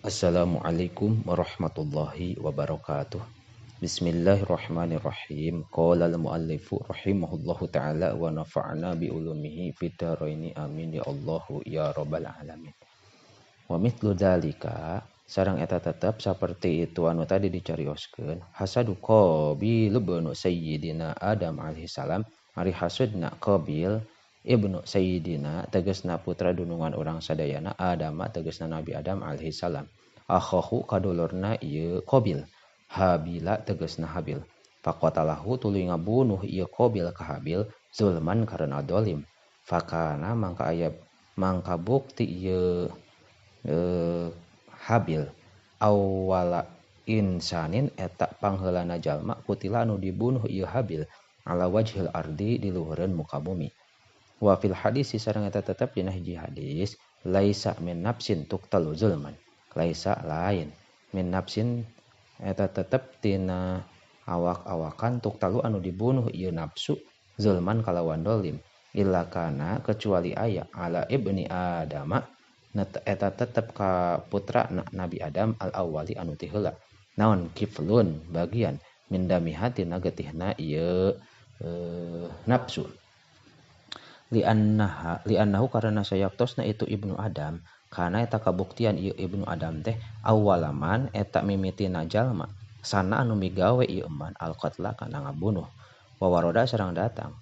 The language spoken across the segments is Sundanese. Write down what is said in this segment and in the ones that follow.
Assalamualaikum warahmatullahi wabarakatuh. Bismillahirrahmanirrahim. Qala al-muallifu rahimahullahu ta'ala wa nafa'na bi ulumihi fid dharaini amin ya Allahu ya rabbal alamin. Wa mithlu dzalika sareng eta tetep saperti itu anu tadi dicarioskeun hasadu qabil ibnu sayyidina Adam alaihi salam ari hasudna Qabil ibnu sayyidina tegasna putra dunungan urang sadayana Adam tegasna Nabi Adam alaihi salam akhahu kadulurna ieu Qabil Habila tegasna Habil faqatalahu tuluy ngabunuh ieu Qabil ka Habil zulman karena dolim fakana mangka bukti ieu Habil awwala insanin eta pangheulana jalma kutila anu dibunuh ieu Habil ala wajhil ardi di luhureun muka bumi. Wa fil hadis sareng eta tetep dina hiji hadis laisa min nafsin tuqtalu zulman. Laisa lain min nafsin eta tetep tina awak-awakan tuqtalu anu dibunuh ieu nafsu zulman kalawan dolim illa kana kecuali aya ala ibni adama eta tetep ka putra Nabi Adam al awwali anu ti heula naon kiflun bagian min damiha tina getihna ieu nafsu li'annahu karena sayaktosna itu ibnu Adam karena eta kabuktian ieu ibnu Adam teh awalaman eta mimitina jalma sana anu migawe ieu eman al-qatla kana ngabunuh wa waroda sareng datang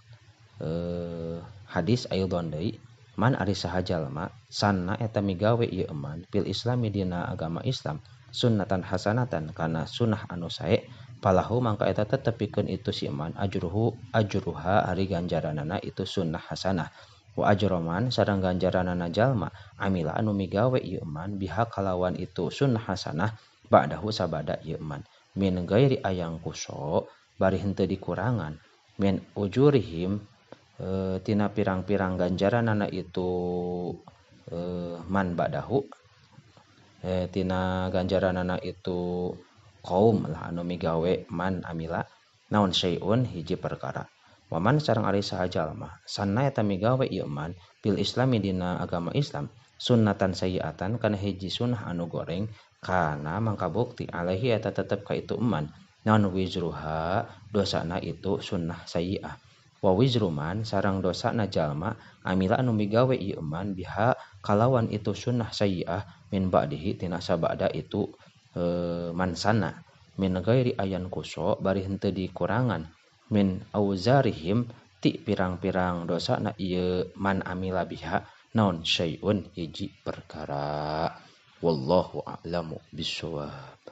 hadis aidon deui man ari saha jalma sana eta migawe ieu eman fil islami dina agama Islam sunnatan hasanatan kana sunnah anu sae palahu mangka eta tetepikeun itu si eman ajruha ari ganjaranana itu sunnah hasanah wa ajroman sareng ganjaranana jalma amila anu migawe ieu eman biha kalawan itu sunnah hasanah ba'dahu sabada ieu eman min gairi ayang kuso bari henteu dikurangan min ujurihim tina pirang-pirang ganjaranana itu man ba'dahu tina ganjaranana itu kaum lah anu migawe man amila naon syai'un hiji perkara waman sareng ari saha jalma sanna eta migawe ieu man bil islami dina agama Islam sunnatan sayyi'atan kana hiji sunnah anu goreng kana mangka bukti alaihi eta tetep ka itu eman naon wizruha dosana itu sunnah sayyi'ah wa wizruman sareng dosana jalma amila anu migawe ieu eman biha kalawan itu sunnah sayyi'ah min ba'dihi tina sabada itu mansana min gairi ayan kuso bari henteu dikurangan min auzarihim ti pirang-pirang dosana ieu man amila biha naon syai'un hiji perkara wallahu a'lamu bissawab.